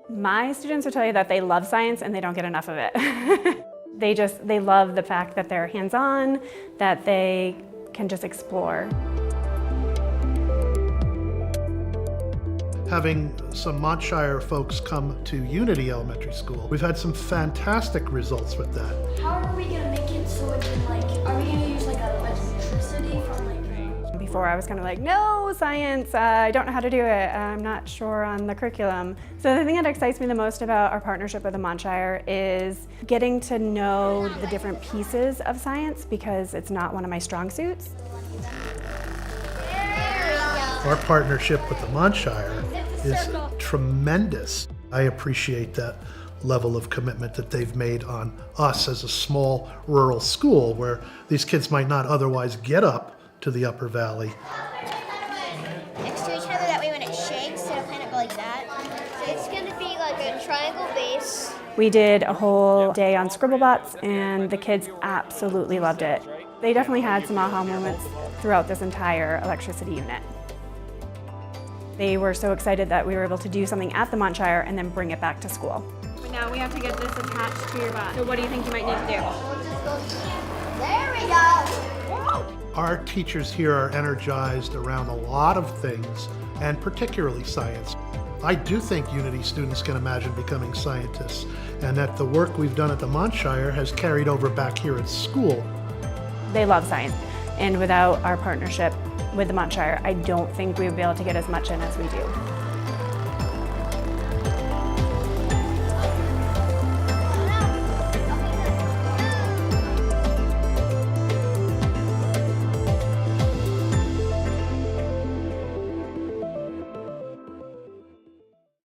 My students will tell you that they love science and they don't get enough of it. They love the fact that they're hands-on, that they can just explore. Having some Montshire folks come to Unity Elementary School, we've had some fantastic results with that. How are we gonna make it so it can are we gonna use electricity from Before I was kind of like, no, science, I don't know how to do it. I'm not sure on the curriculum. So the thing that excites me the most about our partnership with the Montshire is getting to know the different pieces of science because it's not one of my strong suits. Our partnership with the Montshire is tremendous. I appreciate that level of commitment that they've made on us as a small rural school where these kids might not otherwise get up to the Upper Valley. Next to each other, that way when it shakes, it'll kind of go like that. So it's going to be like a triangle base. We did a whole day on Scribblebots and the kids absolutely loved it. They definitely had some aha moments throughout this entire electricity unit. They were so excited that we were able to do something at the Montshire and then bring it back to school. Now we have to get this attached to your butt. So what do you think you might need to do? There we go. Our teachers here are energized around a lot of things, and particularly science. I do think Unity students can imagine becoming scientists, and that the work we've done at the Montshire has carried over back here at school. They love science, and without our partnership with the Montshire, I don't think we would be able to get as much in as we do.